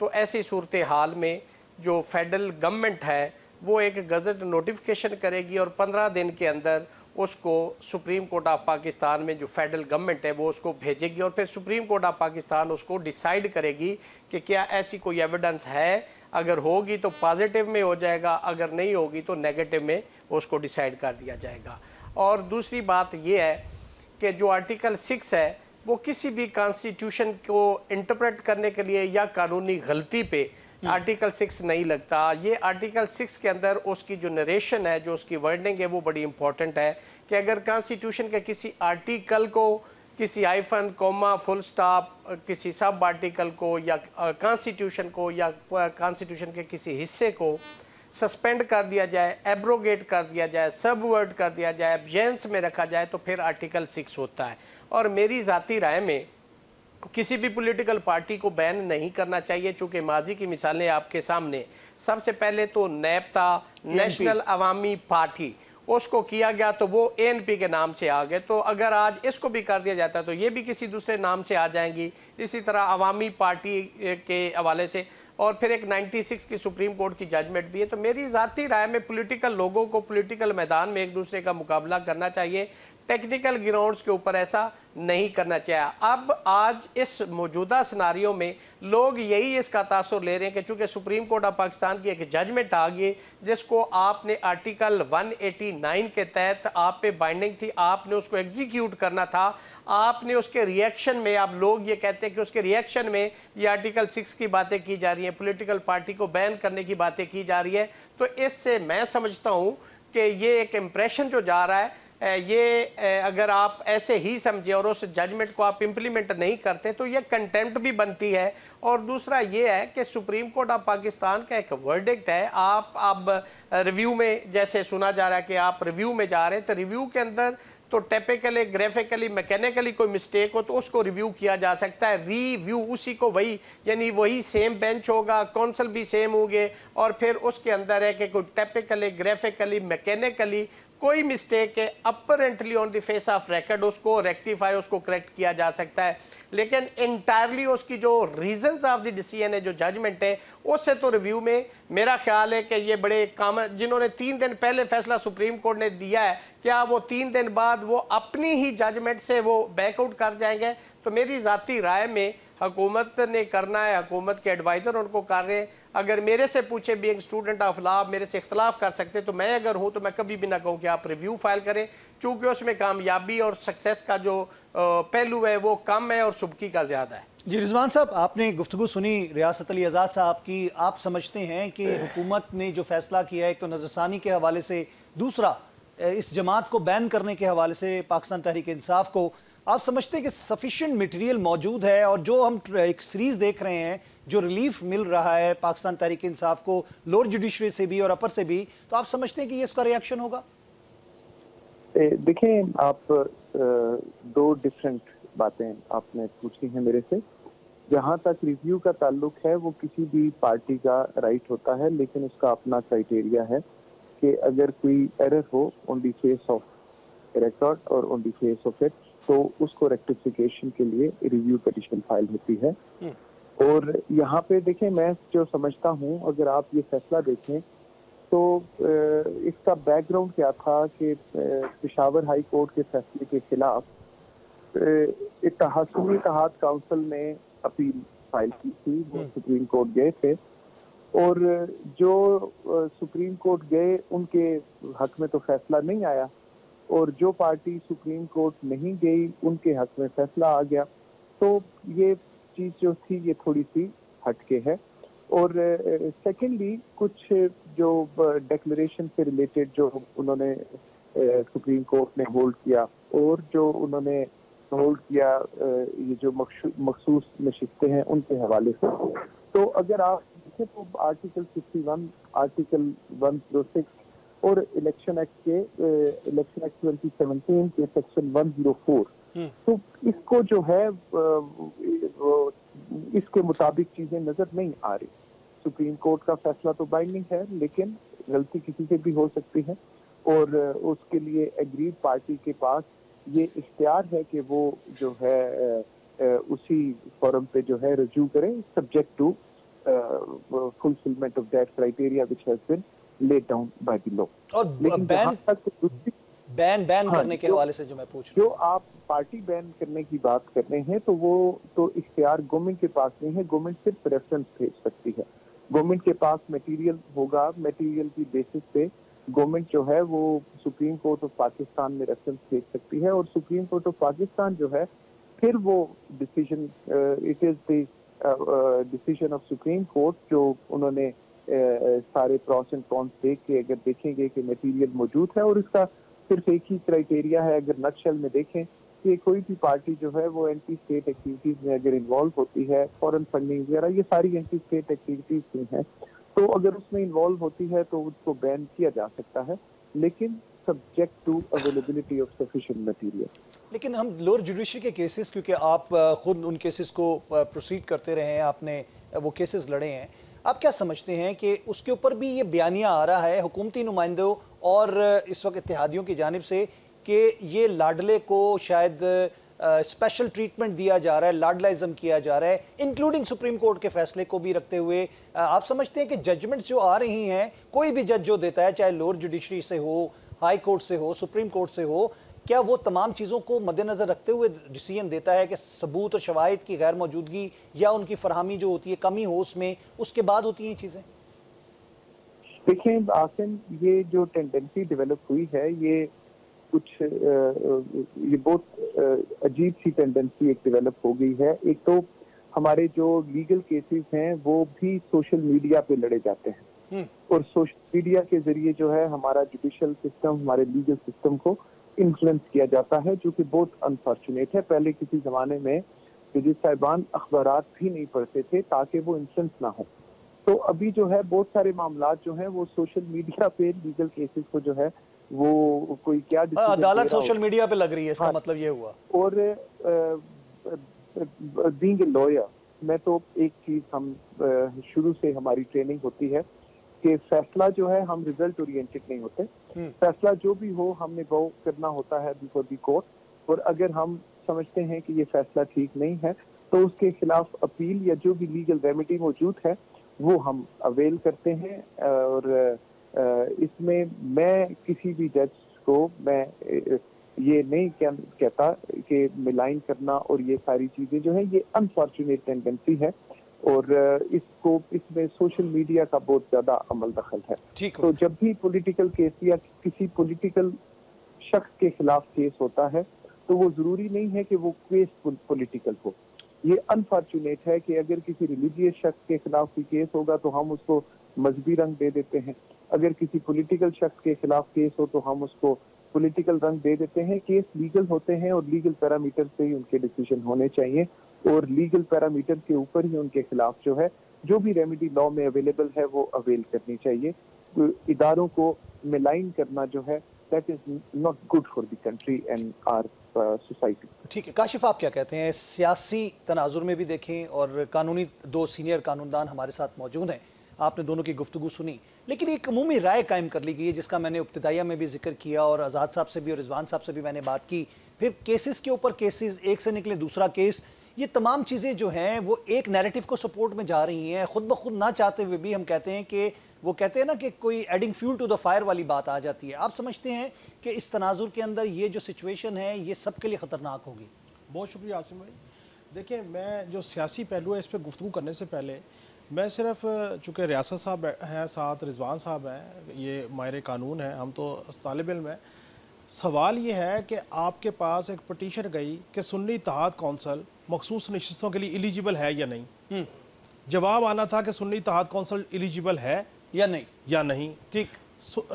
تو ایسی صورتحال میں جو فیڈرل گورنمنٹ ہے وہ ایک گزٹ نوٹیفیکیشن کرے گی اور 15 دن کے اندر اس کو سپریم کورٹ آف پاکستان میں جو فیڈرل گورنمنٹ ہے وہ اس کو بھیجے گی اور پھر سپریم کورٹ آف پاکستان اس کو ڈیسائیڈ کرے گی کہ کیا ایسی کوئی ایویڈنس ہے. اگر ہوگی تو پازیٹیو میں ہو جائے گا, اگر نہیں ہوگی تو نیگیٹو میں اس کو ڈیسائیڈ کر دیا جائے گا. اور دوسری بات یہ ہے کہ جو آرٹیکل 6 ہے وہ کسی بھی کانسٹیٹیوشن کو انٹرپریٹ کرنے کے لیے یا قانونی غلطی پہ آرٹیکل 6 نہیں لگتا. یہ آرٹیکل 6 کے اندر اس کی جو نریشن ہے, جو اس کی ورڈنگ ہے وہ بڑی امپورٹنٹ ہے کہ اگر کانسٹیٹیوشن کے کسی آرٹیکل کو کسی ہائفن, کوما, فل سٹاپ, کسی سب آرٹیکل کو یا کانسٹیٹیوشن کو یا کانسٹیٹیوشن کے کسی حصے کو سسپینڈ کر دیا جائے, ایبروگیٹ کر دیا جائے, سب ورڈ کر دیا جائے, ابجینس میں رکھا جائے تو پھر آرٹیکل 6 ہوتا ہے. اور میری ذاتی رائے میں کسی بھی پولیٹیکل پارٹی کو بین نہیں کرنا چاہیے, چونکہ ماضی کی مثالیں آپ کے سامنے. سب سے پہلے تو نیب تھا, نیشنل عوامی پارٹی, اس کو کیا گیا تو وہ ANP کے نام سے آ گئے. تو اگر آج اس کو بھی کر دیا جاتا تو یہ بھی کسی دوسرے نام سے آ جائیں گی. اسی طرح عوامی پارٹی کے حوالے سے, اور پھر ایک 96 کی سپریم کورٹ کی ججمنٹ بھی ہے. تو میری ذاتی رائے میں پولیٹیکل لوگوں کو پولیٹیکل میدان میں ایک دوسرے کا مقابلہ کرنا چاہیے, ٹیکنیکل گراؤنڈز کے اوپر ایسا نہیں کرنا چاہیے. اب آج اس موجودہ سناریوں میں لوگ یہی اس کا تاثر لے رہے ہیں کہ چونکہ سپریم کورٹ آف پاکستان کی ایک ججمنٹ آ گئی جس کو آپ نے آرٹیکل 189 کے تحت آپ پہ بائنڈنگ تھی, آپ نے اس کو ایگزیکیوٹ کرنا تھا. آپ نے اس کے ریئیکشن میں, اب لوگ یہ کہتے ہیں کہ اس کے ریئیکشن میں یہ آرٹیکل 6 کی باتیں کی جا رہی ہیں, پولیٹیکل پارٹی کو بین کرنے کی باتیں کی جا رہی ہیں. تو اس سے میں سمجھتا ہوں کہ یہ ایک امپریشن جو جا رہا ہے, یہ اگر آپ ایسے ہی سمجھے اور اس ججمنٹ کو آپ امپلیمنٹ نہیں کرتے تو یہ کنٹیمپٹ بھی بنتی ہے. اور دوسرا یہ ہے کہ سپریم کورٹ آف پاکستان کا ایک ورڈکٹ ہے, آپ اب ریویو میں جیسے سنا جا رہا ہے کہ آپ ریویو میں جا رہے ہیں, تو ریویو کے اندر تو ٹیپیکلی, گرافیکلی, میکینیکلی کوئی مسٹیک ہو تو اس کو ریویو کیا جا سکتا ہے. ریویو اسی کو وہی, یعنی وہی سیم بینچ ہوگا, کونسل بھی سیم ہوں گے, اور پھر اس کے اندر ہے کہ کوئی ٹیپیکلی, گرافیکلی, میکینیکلی کوئی مسٹیک ہے, apparently on the face of record اس کو ریکٹیفائی, اس کو کریکٹ کیا جا سکتا ہے. لیکن انٹائرلی اس کی جو ریزنز آف دی ڈیسیژن ہے, جو ججمنٹ ہے, اس سے تو ریویو میں میرا خیال ہے کہ یہ بڑے کامن, جنہوں نے 3 دن پہلے فیصلہ سپریم کورٹ نے دیا ہے, کیا وہ 3 دن بعد وہ اپنی ہی ججمنٹ سے وہ بیک آؤٹ کر جائیں گے؟ تو میری ذاتی رائے میں حکومت نے کرنا ہے, حکومت کے ایڈوائزر ان کو کر رہے ہیں. اگر میرے سے پوچھے بینگ اسٹوڈنٹ آف لا, میرے سے اختلاف کر سکتے, تو میں اگر ہوں تو میں کبھی بھی نہ کہوں کہ آپ ریویو فائل کریں, چونکہ اس میں کامیابی اور سکسیس کا جو پہلو ہے وہ کم ہے اور سبکی کا زیادہ ہے. جی رضوان صاحب, آپ نے گفتگو سنی ریاست علی آزاد صاحب کی. آپ سمجھتے ہیں کہ حکومت نے جو فیصلہ کیا ہے, ایک تو نظر ثانی کے حوالے سے, دوسرا اس جماعت کو بین کرنے کے حوالے سے پاکستان تحریک انصاف کو, آپ سمجھتے ہیں کہ سفیشینٹ میٹیریل موجود ہے, اور جو ہم ایک سیریز دیکھ رہے ہیں, جو ریلیف مل رہا ہے پاکستان تحریک انصاف کو لوور جوڈیشری سے بھی اور اپر سے بھی, تو آپ سمجھتے ہیں کہ یہ اس کا ریاکشن ہوگا؟ دیکھیں, آپ 2 ڈیفرنٹ باتیں آپ نے پوچھی ہیں میرے سے. جہاں تک ریویو کا تعلق ہے, وہ کسی بھی پارٹی کا رائٹ ہوتا ہے, لیکن اس کا اپنا کرائٹیریا ہے کہ اگر کوئی ایرر ہو on the face of record اور on the face of it, تو اس کو ریکٹیفیکیشن کے لیے ریویو پٹیشن فائل ہوتی ہے. اور یہاں پہ دیکھیں, میں جو سمجھتا ہوں, اگر آپ یہ فیصلہ دیکھیں تو اس کا بیک گراؤنڈ کیا تھا کہ پشاور ہائی کورٹ کے فیصلے کے خلاف اتحادی اتحاد کونسل نے اپیل فائل کی تھی. وہ سپریم کورٹ گئے تھے, اور جو سپریم کورٹ گئے ان کے حق میں تو فیصلہ نہیں آیا, اور جو پارٹی سپریم کورٹ نہیں گئی ان کے حق میں فیصلہ آ گیا. تو یہ چیز جو تھی یہ تھوڑی سی ہٹ کے ہے. اور سیکنڈلی کچھ جو ڈیکلریشن سے ریلیٹڈ جو انہوں نے سپریم کورٹ نے ہولڈ کیا, اور جو انہوں نے ہولڈ کیا یہ جو مخصوص نشستیں ہیں ان کے حوالے سے, تو اگر آپ دیکھیں تو آرٹیکل 61, آرٹیکل 106 اور الیکشن ایکٹ کے الیکشن ایکٹ 2017 کے سیکشن 104, تو اس کو جو ہے اس کے مطابق چیزیں نظر نہیں آ رہی. سپریم کورٹ کا فیصلہ تو بائنڈنگ ہے, لیکن غلطی کسی سے بھی ہو سکتی ہے, اور اس کے لیے ایگریڈ پارٹی کے پاس یہ اختیار ہے کہ وہ جو ہے اسی فورم پہ جو ہے رجوع کریں, subject to fulfillment of that criteria which has been laid down by the law. اور لیکن جہاں تک دوسری بین کرنے کے حوالے سے جو میں پوچھ رہا ہوں، جو آپ پارٹی بین کرنے کی بات کر رہے ہیں تو وہ تو اختیار گورنمنٹ کے پاس نہیں ہے. گورنمنٹ صرف ریفرنس بھیج سکتی ہے. گورنمنٹ کے پاس میٹیریل ہوگا, میٹیریل کی بیسس پہ گورنمنٹ جو ہے وہ سپریم کورٹ آف پاکستان میں ریفرنس بھیج سکتی ہے, اور سپریم کورٹ آف پاکستان جو ہے پھر وہ decision, it is the decision of supreme court, جو انہوں نے سارے پروس اینڈ کونس دیکھ کے اگر دیکھیں گے کہ میٹیریل موجود ہے, اور اس کا صرف ایک ہی کرائٹیریا ہے. اگر نقشل میں دیکھیں کہ کوئی بھی پارٹی جو ہے وہ اینٹی اسٹیٹ ایکٹیویٹیز میں اگر انوالو ہوتی ہے, فورن فنڈنگ وغیرہ یہ ساری اینٹی اسٹیٹ ایکٹیویٹیز میں ہیں, تو اگر اس میں انوالو ہوتی ہے تو اس کو بین کیا جا سکتا ہے, لیکن subject to availability of sufficient material. لیکن ہم لوور جوڈیشری کے کیسز, کیونکہ آپ خود ان کیسز کو پروسیڈ کرتے رہے ہیں, آپ نے وہ کیسز لڑے ہیں, آپ کیا سمجھتے ہیں کہ اس کے اوپر بھی یہ بیانیہ آ رہا ہے حکومتی نمائندوں اور اس وقت اتحادیوں کی جانب سے کہ یہ لاڈلے کو شاید اسپیشل ٹریٹمنٹ دیا جا رہا ہے, لاڈلائزم کیا جا رہا ہے, انکلوڈنگ سپریم کورٹ کے فیصلے کو بھی رکھتے ہوئے؟ آپ سمجھتے ہیں کہ ججمنٹس جو آ رہی ہیں, کوئی بھی جج جو دیتا ہے, چاہے لوور جوڈیشری سے ہو, ہائی کورٹ سے ہو, سپریم کورٹ سے ہو, کیا وہ تمام چیزوں کو مد نظر رکھتے ہوئے ڈیسیژن دیتا ہے کہ ثبوت اور شواہد کی غیر موجودگی یا ان کی فراہمی جو ہوتی ہے کمی ہو اس میں, اس کے بعد ہوتی ہیں چیزیں؟ دیکھیں آسم, یہ جو ٹینڈنسی ڈیولپ ہوئی ہے یہ کچھ یہ بہت عجیب سی ٹینڈنسی ایک ڈیولپ ہو گئی ہے. ایک تو ہمارے جو لیگل کیسز ہیں وہ بھی سوشل میڈیا پہ لڑے جاتے ہیں, اور سوشل میڈیا کے ذریعے جو ہے ہمارا جوڈیشل سسٹم, ہمارے لیگل سسٹم کو انفلوئنس کیا جاتا ہے, جو کہ بہت انفارچونیٹ ہے. پہلے کسی زمانے میں جج صاحبان اخبارات بھی نہیں پڑھتے تھے تاکہ وہ انفلوئنس نہ ہو, تو ابھی جو ہے بہت سارے معاملات جو ہیں وہ سوشل میڈیا پہ لیگل کیسز کو جو ہے وہ کوئی کیا عدالت سوشل میڈیا پہ لگ رہی ہے, اس کا مطلب یہ ہوا. اور بینگ اے لوئر, میں تو ایک چیز ہم شروع سے ہماری ٹریننگ ہوتی ہے کہ فیصلہ جو ہے ہم ریزلٹ اورینٹڈ نہیں ہوتے, فیصلہ جو بھی ہو ہم نے گو کرنا ہوتا ہے بیفور دی کورٹ, اور اگر ہم سمجھتے ہیں کہ یہ فیصلہ ٹھیک نہیں ہے تو اس کے خلاف اپیل یا جو بھی لیگل ریمیڈی موجود ہے وہ ہم اویل کرتے ہیں. اور اس میں کسی بھی جج کو میں یہ نہیں کہتا کہ ملائن کرنا اور یہ ساری چیزیں جو ہیں یہ انفارچونیٹ ٹینڈنسی ہے, اور اس میں سوشل میڈیا کا بہت زیادہ عمل دخل ہے. تو جب بھی پولیٹیکل کیس یا کسی پولیٹیکل شخص کے خلاف کیس ہوتا ہے تو وہ ضروری نہیں ہے کہ وہ کیس پولیٹیکل ہو. یہ انفارچونیٹ ہے کہ اگر کسی ریلیجیس شخص کے خلاف کوئی کیس ہوگا تو ہم اس کو مذہبی رنگ دے دیتے ہیں, اگر کسی پولیٹیکل شخص کے خلاف کیس ہو تو ہم اس کو پولیٹیکل رنگ دے دیتے ہیں. کیس لیگل ہوتے ہیں اور لیگل پیرامیٹر سے ہی ان کے ڈیسیژن ہونے چاہیے, اور لیگل پیرامیٹر کے اوپر ہی ان کے خلاف جو ہے جو بھی ریمیڈی لا میں اویلیبل ہے وہ اویل کرنی چاہیے. اداروں کو ملائن کرنا جو ہے that is not good for the country and our society. ٹھیک ہے, کاشف آپ کیا کہتے ہیں؟ سیاسی تناظر میں بھی دیکھیں اور قانونی دو سینئر قانوندان ہمارے ساتھ موجود ہیں, آپ نے دونوں کی گفتگو سنی, لیکن ایک عمومی رائے قائم کر لی گئی ہے جس کا میں نے ابتدائیہ میں بھی ذکر کیا, اور آزاد صاحب سے بھی اور رضوان صاحب سے بھی میں نے بات کی. پھر کیسز کے اوپر کیسز, ایک سے نکلے دوسرا کیس, یہ تمام چیزیں جو ہیں وہ ایک نیریٹو کو سپورٹ میں جا رہی ہیں. خود بخود نہ چاہتے ہوئے بھی ہم کہتے ہیں کہ وہ کہتے ہیں نا کہ کوئی adding fuel to the fire والی بات آ جاتی ہے. آپ سمجھتے ہیں کہ اس تناظر کے اندر یہ جو سچویشن ہے یہ سب کے لیے خطرناک ہوگی؟ بہت شکریہ عاصم بھائی. دیکھیں, میں جو سیاسی پہلو ہے اس پہ گفتگو کرنے سے پہلے میں صرف, چونکہ ریاست صاحب ہیں ساتھ, رضوان صاحب ہیں, یہ ماہر قانون ہیں, ہم تو طالب علم ہیں, سوال یہ ہے کہ آپ کے پاس ایک پٹیشن گئی کہ سنی اتحاد کونسل مخصوص نشستوں کے لیے ایلیجیبل ہے یا نہیں. جواب آنا تھا کہ سنی اتحاد کونسل ایلیجیبل ہے یا نہیں. ٹھیک,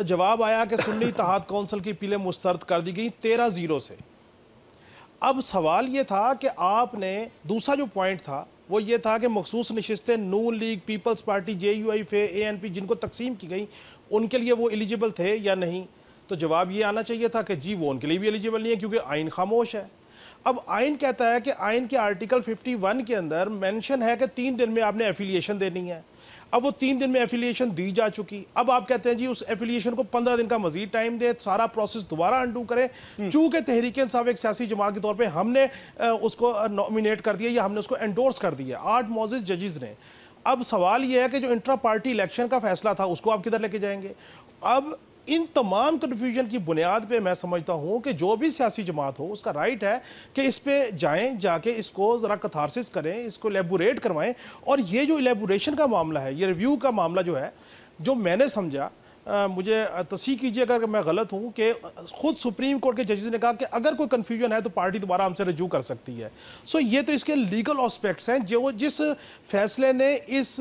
جواب آیا کہ سنی اتحاد کونسل کی اپیلیں مسترد کر دی گئی 13-0 سے. اب سوال یہ تھا کہ آپ نے, دوسرا جو پوائنٹ تھا وہ یہ تھا کہ مخصوص نشستیں نون لیگ, پیپلز پارٹی, JUIF, ANP جن کو تقسیم کی گئی ان کے لیے وہ ایلیجیبل تھے یا نہیں. تو جواب یہ آنا چاہیے تھا کہ جی وہ ان کے لیے بھی ایلیجیبل نہیں ہے کیونکہ آئین خاموش ہے. اب آئین کہتا ہے کہ آئین کے آرٹیکل 51 کے اندر مینشن ہے کہ 3 دن میں آپ نے ایفیلیشن دینی ہے. اب وہ 3 دن میں ایفیلیشن دی جا چکی, اب آپ کہتے ہیں جی اس ایفیلیشن کو 15 دن کا مزید ٹائم دے, سارا پروسیس دوبارہ انڈو کرے. چونکہ تحریک انصاف ایک سیاسی جماعت کے طور پہ ہم نے اس کو نومینیٹ کر دیا یا ہم نے اس کو انڈورس کر دیا, 8 معزز ججز نے. اب سوال یہ ہے کہ جو انٹرا پارٹی الیکشن کا فیصلہ تھا اس کو آپ کدھر لے کے جائیں گے؟ اب ان تمام کنفیوژن کی بنیاد پہ میں سمجھتا ہوں کہ جو بھی سیاسی جماعت ہو اس کا رائٹ ہے کہ اس پہ جائیں، جا کے اس کو ذرا کتھارسس کریں، اس کو لیبوریٹ کروائیں. اور یہ جو لیبوریشن کا معاملہ ہے، یہ ریویو کا معاملہ جو ہے، جو میں نے سمجھا، مجھے تصحیح کیجئے اگر میں غلط ہوں، کہ خود سپریم کورٹ کے ججز نے کہا کہ اگر کوئی کنفیوژن ہے تو پارٹی دوبارہ ہم سے رجوع کر سکتی ہے. سو یہ تو اس کے لیگل آسپیکٹس ہیں جو جس فیصلے نے اس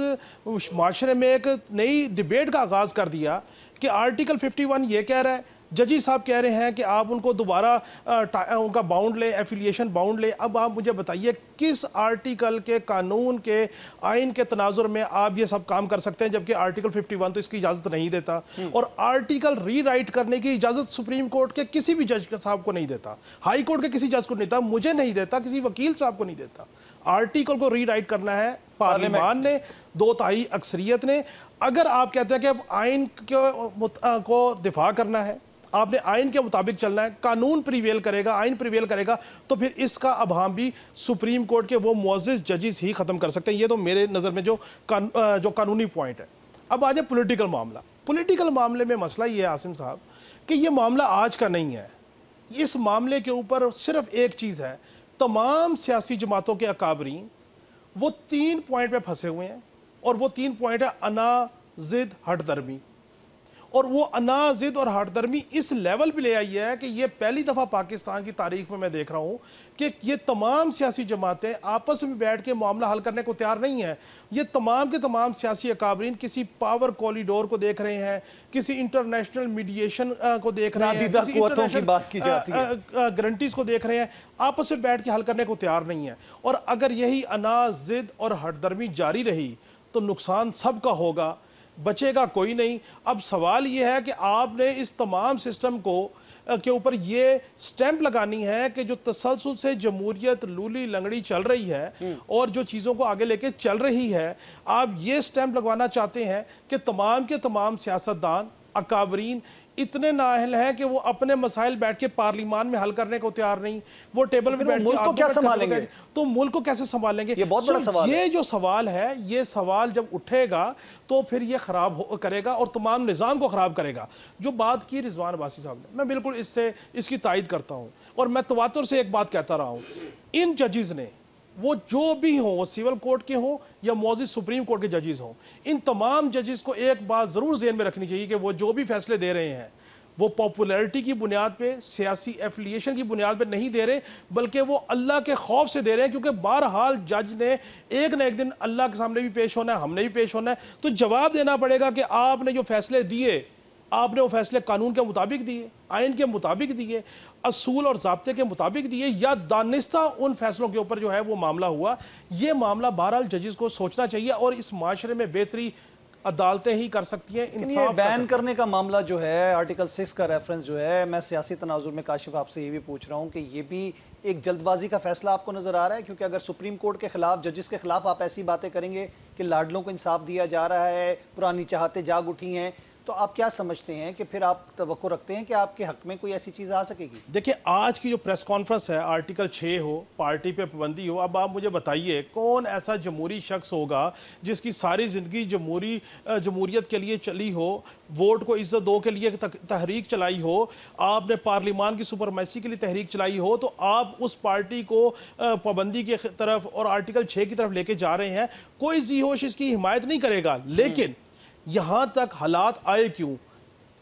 معاشرے میں ایک نئی ڈیبیٹ کا آغاز کر دیا کہ آرٹیکل 51 یہ کہہ رہا ہے، ججی صاحب کہہ رہے ہیں کہ آپ ان کو دوبارہ ان کا باؤنڈ لیں، ایفیلیشن باؤنڈ لیں. اب آپ مجھے بتائیے کس آرٹیکل کے، قانون کے، آئین کے تناظر میں آپ یہ سب کام کر سکتے ہیں، جبکہ آرٹیکل 51 تو اس کی اجازت نہیں دیتا، اور آرٹیکل ری رائٹ کرنے کی اجازت سپریم کورٹ کے کسی بھی جج صاحب کو نہیں دیتا، ہائی کورٹ کے کسی جج کو نہیں دیتا، مجھے نہیں دیتا، کسی وکیل صاحب کو نہیں دیتا. آرٹیکل کو ری رائٹ کرنا ہے پارلیمان نے، 2/3 اکثریت نے. اگر آپ کہتے ہیں کہ اب آئین کو دفاع کرنا ہے، آپ نے آئین کے مطابق چلنا ہے، قانون پریویل کرے گا، آئین پریویل کرے گا، تو پھر اس کا ابہام بھی سپریم کورٹ کے وہ معزز ججز ہی ختم کر سکتے ہیں. یہ تو میرے نظر میں جو قانونی پوائنٹ ہے. اب آ جائے پولیٹیکل معاملہ. پولیٹیکل معاملے میں مسئلہ یہ ہے عاصم صاحب کہ یہ معاملہ آج کا نہیں ہے. اس معاملے کے اوپر صرف ایک چیز ہے، تمام سیاسی جماعتوں کے اکابرین وہ 3 پوائنٹ پہ پھنسے ہوئے ہیں، اور وہ 3 پوائنٹ ہے انا، ضد، ہٹ درمی. اور وہ انا، ضد اور ہٹ درمی اس لیول پہ لے آئی ہے کہ یہ پہلی دفعہ پاکستان کی تاریخ میں دے رہا ہوں کہ یہ تمام سیاسی جماعتیں آپس میں بیٹھ کے معاملہ حل کرنے کو تیار نہیں ہیں. یہ تمام کے تمام سیاسی اکابرین کسی پاور کوریڈور کو دیکھ رہے ہیں، کسی انٹرنیشنل میڈیشن کو دیکھ رہے ہیں، کسی قوتوں کی بات کی جاتی ہے، گارنٹیز کو دیکھ رہے ہیں، آپس میں بیٹھ کے حل کرنے کو تیار نہیں ہیں. اور اگر یہی انا، ضد اور ہٹ درمی جاری رہی تو نقصان سب کا ہوگا، بچے گا کوئی نہیں. اب سوال یہ ہے کہ آپ نے اس تمام سسٹم کو کے اوپر یہ سٹیمپ لگانی ہے کہ جو تسلسل سے جمہوریت لولی لنگڑی چل رہی ہے اور جو چیزوں کو آگے لے کے چل رہی ہے، آپ یہ سٹیمپ لگوانا چاہتے ہیں کہ تمام کے تمام سیاستدان، اکابرین اتنے نااہل ہیں کہ وہ اپنے مسائل بیٹھ کے پارلیمان میں حل کرنے کو تیار نہیں، وہ ٹیبل میں بیٹھ کے ملک کو کیا سنبھالیں گے؟ تو ملک کو کیسے سنبھالیں گے؟ یہ بہت بڑا سوال ہے. یہ جو سوال ہے، یہ سوال جب اٹھے گا تو پھر یہ خراب کرے گا اور تمام نظام کو خراب کرے گا. جو بات کی رضوان عباسی صاحب نے، میں بالکل اس کی تائید کرتا ہوں، اور میں تواتر سے ایک بات کہتا رہا ہوں. ان ججز نے، وہ جو بھی ہوں، وہ سول کورٹ کے ہوں یا معزز سپریم کورٹ کے ججز ہوں، ان تمام ججز کو ایک بات ضرور ذہن میں رکھنی چاہیے کہ وہ جو بھی فیصلے دے رہے ہیں وہ پاپولیرٹی کی بنیاد پہ، سیاسی ایفیلیشن کی بنیاد پہ نہیں دے رہے، بلکہ وہ اللہ کے خوف سے دے رہے ہیں. کیونکہ بہرحال جج نے ایک نہ ایک دن اللہ کے سامنے بھی پیش ہونا ہے، ہم نے بھی پیش ہونا ہے، تو جواب دینا پڑے گا کہ آپ نے جو فیصلے دیے، آپ نے وہ فیصلے قانون کے مطابق دیے، آئین کے مطابق دیے، اصول اور ضابطے کے مطابق دیے، یا دانستہ ان فیصلوں کے اوپر جو ہے وہ معاملہ ہوا. یہ معاملہ بہرحال ججز کو سوچنا چاہیے، اور اس معاشرے میں بہتری عدالتیں ہی کر سکتی ہیں، انصاف بین کرنے کا معاملہ جو ہے، آرٹیکل 6 کا ریفرنس جو ہے، میں سیاسی تناظر میں کاشف آپ سے یہ بھی پوچھ رہا ہوں کہ یہ بھی ایک جلد بازی کا فیصلہ آپ کو نظر آ رہا ہے؟ کیونکہ اگر سپریم کورٹ کے خلاف، ججز کے خلاف آپ ایسی باتیں کریں گے کہ لاڈلوں کو انصاف دیا جا رہا ہے، پرانی چاہتیں جاگ اٹھی ہیں، تو آپ کیا سمجھتے ہیں کہ پھر آپ توقع رکھتے ہیں کہ آپ کے حق میں کوئی ایسی چیز آ سکے گی؟ دیکھیں، آج کی جو پریس کانفرنس ہے، آرٹیکل 6 ہو، پارٹی پہ پابندی ہو، اب آپ مجھے بتائیے کون ایسا جمہوری شخص ہوگا جس کی ساری زندگی جمہوریت کے لیے چلی ہو، ووٹ کو عزت دو کے لیے تحریک چلائی ہو، آپ نے پارلیمان کی سپرمیسی کے لیے تحریک چلائی ہو، تو آپ اس پارٹی کو پابندی کی طرف اور آرٹیکل 6 کی طرف لے کے جا رہے ہیں. کوئی ذی ہوش اس کی حمایت نہیں کرے گا. لیکن یہاں تک حالات آئے کیوں؟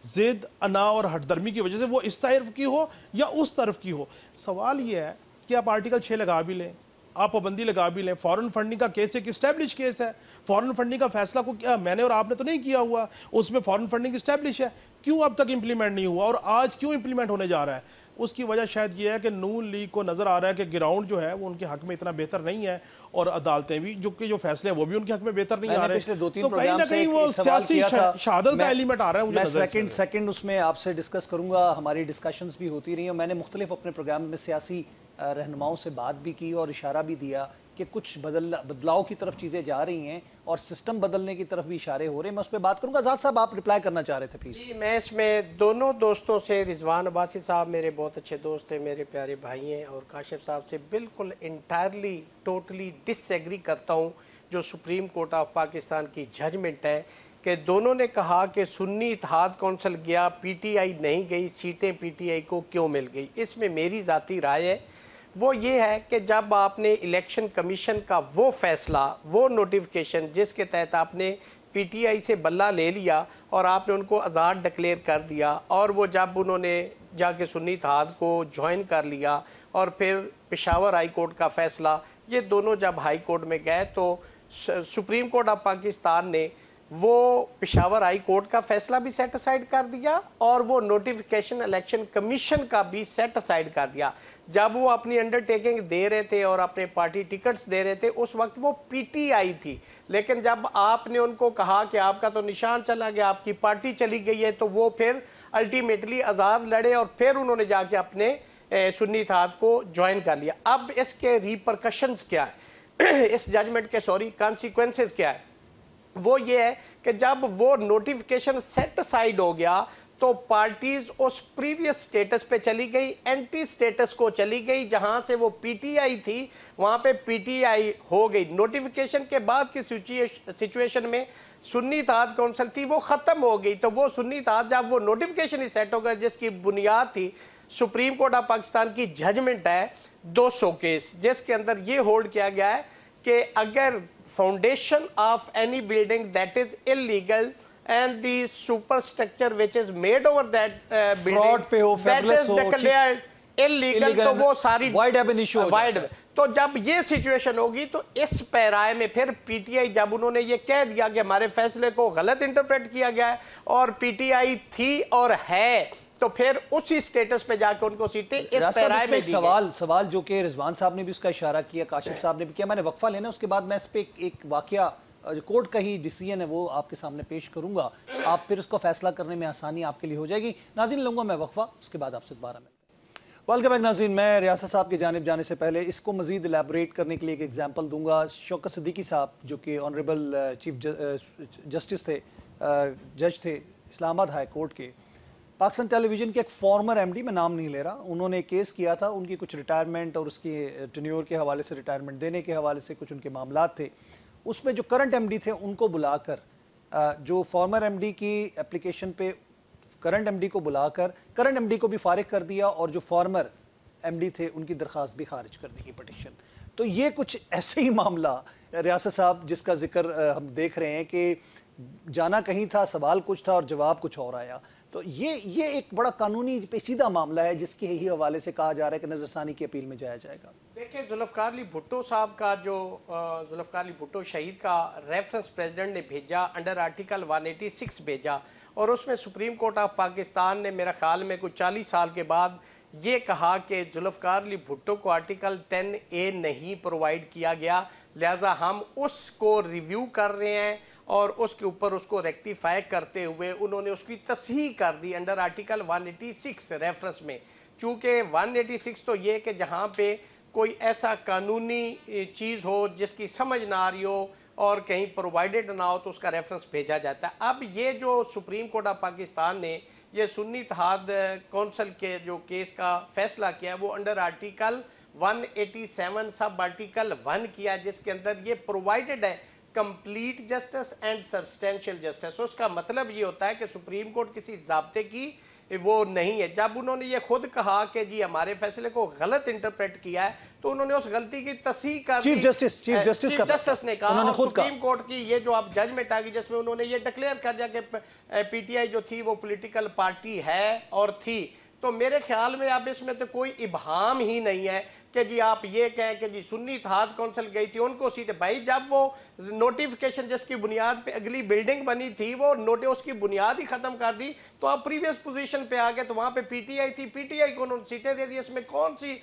ضد، انا اور ہٹ درمی کی وجہ سے، وہ اس طرف کی ہو یا اس طرف کی ہو. سوال یہ ہے کہ آپ آرٹیکل 6 لگا بھی لیں، آپ پابندی لگا بھی لیں، فورن فنڈنگ کا کیس ایک اسٹیبلش کیس ہے، فورن فنڈنگ کا فیصلہ کو کیا میں نے اور آپ نے تو نہیں کیا ہوا، اس میں فورن فنڈنگ اسٹیبلش ہے، کیوں اب تک امپلیمنٹ نہیں ہوا، اور آج کیوں امپلیمنٹ ہونے جا رہا ہے؟ اس کی وجہ شاید یہ ہے کہ نون لیگ کو نظر آ رہا ہے کہ گراؤنڈ جو ہے وہ ان کے حق میں اتنا بہتر نہیں ہے، اور عدالتیں بھی جو فیصلے ہیں وہ بھی ان کے حق میں بہتر نہیں آ رہے. پچھلے 2-3 تو کہیں نہ کہیں وہ سیاسی شہادت کا ایلیمنٹ آ رہا ہے. میں سیکنڈ اس میں آپ سے ڈسکس کروں گا. ہماری ڈسکشنز بھی ہوتی رہی ہیں، میں نے مختلف اپنے پروگرام میں سیاسی رہنماؤں سے بات بھی کی اور اشارہ بھی دیا کہ کچھ بدلاؤ کی طرف چیزیں جا رہی ہیں اور سسٹم بدلنے کی طرف بھی اشارے ہو رہے ہیں. میں اس پہ بات کروں گا. ذات صاحب آپ ریپلائی کرنا چاہ رہے تھے پلیز. جی، میں اس میں دونوں دوستوں سے، رضوان عباسی صاحب میرے بہت اچھے دوست ہیں، میرے پیارے بھائی ہیں، اور کاشف صاحب سے بالکل انٹائرلی ٹوٹلی ڈس ایگری کرتا ہوں. جو سپریم کورٹ آف پاکستان کی ججمنٹ ہے کہ دونوں نے کہا کہ سنی اتحاد کونسل گیا, پی ٹی آئی نہیں گئی, سیٹیں پی ٹی آئی کو کیوں مل گئی. اس میں میری ذاتی رائے ہے وہ یہ ہے کہ جب آپ نے الیکشن کمیشن کا وہ فیصلہ, وہ نوٹیفیکیشن جس کے تحت آپ نے پی ٹی آئی سے بلہ لے لیا اور آپ نے ان کو آزاد ڈکلیئر کر دیا, اور وہ جب انہوں نے جا کے سنی اتحاد کو جوائن کر لیا, اور پھر پشاور ہائی کورٹ کا فیصلہ, یہ دونوں جب ہائی کورٹ میں گئے تو سپریم کورٹ آف پاکستان نے وہ پشاور ہائی کورٹ کا فیصلہ بھی سیٹ اسائیڈ کر دیا اور وہ نوٹیفیکیشن الیکشن کمیشن کا بھی سیٹ اسائیڈ کر دیا. جب وہ اپنی انڈرٹیکنگ دے رہے تھے اور اپنے پارٹی ٹکٹس دے رہے تھے اس وقت وہ پی ٹی آئی تھی, لیکن جب آپ نے ان کو کہا کہ آپ کا تو نشان چلا گیا, آپ کی پارٹی چلی گئی ہے, تو وہ پھر الٹیمیٹلی آزاد لڑے اور پھر انہوں نے جا کے اپنے سنی اتحاد کو جوائن کر لیا. اب اس کے ریپرکشنز کیا ہے, اس ججمنٹ کے کانسیکوینسز کیا ہے؟ وہ یہ ہے کہ جب وہ نوٹیفیکیشن سیٹ اسائیڈ ہو گیا تو پارٹیز اس پریویس سٹیٹس پہ چلی گئی, اینٹی سٹیٹس کو چلی گئی, جہاں سے وہ پی ٹی آئی تھی وہاں پہ پی ٹی آئی ہو گئی. نوٹیفیکیشن کے بعد کی سچویشن میں سنی اتحاد کونسل تھی وہ ختم ہو گئی, تو وہ سنی اتحاد جب وہ نوٹیفیکیشن ہی سیٹ ہو گیا جس کی بنیاد تھی سپریم کورٹ آف پاکستان کی ججمنٹ ہے 200 کیس, جس کے اندر یہ ہولڈ کیا گیا ہے کہ اگر foundation of any building that is illegal and the superstructure which is made over that building پہ ہو, that is declared illegal, تو وہ ساری void ab initio ہو جاتا ہے. تو جب یہ سچویشن ہوگی تو اس پیرائے میں پھر پی ٹی آئی جب انہوں نے یہ کہہ دیا کہ ہمارے فیصلے کو غلط انٹرپریٹ کیا گیا ہے اور پی ٹی آئی تھی اور ہے, تو پھر اسی سٹیٹس پہ جا کے ان کو سیٹیں اس پیرائے میں دی گئی. سوال جو کہ رضوان صاحب نے بھی اس کا اشارہ کیا, کاشف صاحب نے بھی کیا, میں نے وقفہ لینا, اس کے بعد میں اس پہ ایک واقعہ جو کورٹ کا ہی ڈیسیژن ہے وہ آپ کے سامنے پیش کروں گا, آپ پھر اس کو فیصلہ کرنے میں آسانی آپ کے لیے ہو جائے گی. ناظرین لوں گا میں وقفہ, اس کے بعد آپ سے دوبارہ ملیں. ویلکم بیک ناظرین, میں ریاست صاحب کی جانب جانے سے پہلے اس کو مزید الیبوریٹ کرنے کے لیے ایک ایگزامپل دوں گا. شوکت صدیقی صاحب جو کہ آنریبل چیف جسٹس تھے, جج تھے اسلام آباد ہائی کورٹ کے, پاکستان ٹیلی ویژن کے ایک فارمر ایم ڈی, میں نام نہیں لے رہا, انہوں نے کیس کیا تھا, ان کی کچھ ریٹائرمنٹ اور اس کی ٹینیور کے حوالے سے, ریٹائرمنٹ دینے کے حوالے سے کچھ ان کے معاملات تھے. اس میں جو کرنٹ ایم ڈی تھے ان کو بلا کر, جو فارمر ایم ڈی کی اپلیکیشن پہ کرنٹ ایم ڈی کو بلا کر کرنٹ ایم ڈی کو بھی فارغ کر دیا, اور جو فارمر ایم ڈی تھے ان کی درخواست بھی خارج کر دی گئی, پٹیشن. تو یہ کچھ ایسے ہی معاملہ ریاست صاحب جس کا ذکر ہم دیکھ رہے ہیں کہ جانا کہیں تھا, سوال کچھ تھا اور جواب کچھ اور آیا. تو یہ ایک بڑا قانونی پیچیدہ معاملہ ہے جس کے ہی حوالے سے کہا جا رہا ہے کہ نظر ثانی کی اپیل میں جایا جائے گا. دیکھیں ذوالفقار علی بھٹو صاحب کا جو ذوالفقار علی بھٹو شہید کا ریفرنس پریزیڈنٹ نے بھیجا, انڈر آرٹیکل 186 بھیجا, اور اس میں سپریم کورٹ آف پاکستان نے میرا خیال میں کچھ 40 سال کے بعد یہ کہا کہ ذوالفقار علی بھٹو کو آرٹیکل 10A نہیں پرووائڈ کیا گیا, لہٰذا ہم اس کو ریویو کر رہے ہیں, اور اس کے اوپر اس کو ریکٹیفائی کرتے ہوئے انہوں نے اس کی تصحیح کر دی انڈر آرٹیکل 186 ریفرنس میں. چونکہ 186 تو یہ کہ جہاں پہ کوئی ایسا قانونی چیز ہو جس کی سمجھ نہ آ رہی ہو اور کہیں پرووائڈڈ نہ ہو تو اس کا ریفرنس بھیجا جاتا ہے. اب یہ جو سپریم کورٹ آف پاکستان نے یہ سنی اتحاد کونسل کے جو کیس کا فیصلہ کیا ہے وہ انڈر آرٹیکل 187 سب آرٹیکل 1 کیا, جس کے اندر یہ پرووائڈڈ ہے complete justice and substantial justice. اس کا مطلب یہ ہوتا ہے کہ سپریم کورٹ کسی ضابطے کی وہ نہیں ہے. جب انہوں نے یہ خود کہا کہ جی ہمارے فیصلے کو غلط انٹرپریٹ کیا ہے تو انہوں نے اس غلطی کی تصحیح کر دی. چیف جسٹس نے کہا, اور سپریم کورٹ کی یہ جو اب ججمنٹ آ گئی جس میں انہوں نے یہ ڈکلیئر کر دیا کہ پی ٹی آئی جو تھی وہ پولیٹیکل پارٹی ہے اور تھی. تو میرے خیال میں اب اس میں تو کوئی ابہام ہی نہیں ہے کہ جی آپ یہ کہیں کہ جی سنی اتحاد کونسل گئی تھی ان کو سیٹیں. بھائی جب وہ نوٹیفیکیشن جس کی بنیاد پہ اگلی بلڈنگ بنی تھی وہ اس کی بنیاد ہی ختم کر دی, تو آپ پریویس پوزیشن پہ آگئے, تو وہاں پہ پی ٹی آئی تھی, پی ٹی آئی کو انہوں نے سیٹیں دے دی. اس میں کون سی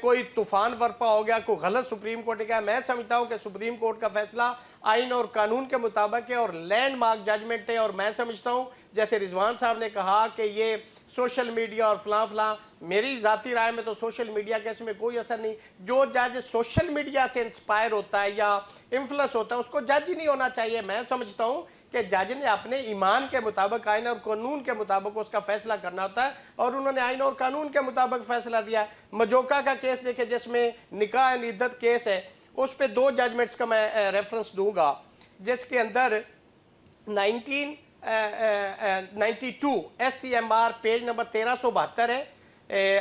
کوئی طوفان برپا ہو گیا, کوئی غلط سپریم کورٹ نے کہا. میں سمجھتا ہوں کہ سپریم کورٹ کا فیصلہ آئین اور قانون کے مطابق ہے اور لینڈ مارک ججمنٹ ہے, اور میں سمجھتا ہوں جیسے رضوان صاحب نے کہا کہ یہ سوشل میڈیا اور فلاں فلاں, میری ذاتی رائے میں تو سوشل میڈیا کے اس میں کوئی اثر نہیں. جو جج سوشل میڈیا سے انسپائر ہوتا ہے یا انفلوئنس ہوتا ہے اس کو جج ہی نہیں ہونا چاہیے. میں سمجھتا ہوں کہ جج نے اپنے ایمان کے مطابق آئین اور قانون کے مطابق اس کا فیصلہ کرنا ہوتا ہے, اور انہوں نے آئین اور قانون کے مطابق فیصلہ دیا ہے. مجوکا کا کیس دیکھیں جس میں نکاح عدت کیس ہے, اس پہ 2 ججمنٹس کا میں ریفرنس دوں گا، جس کے اندر 1992 SCMR پیج نمبر 1372 ہے،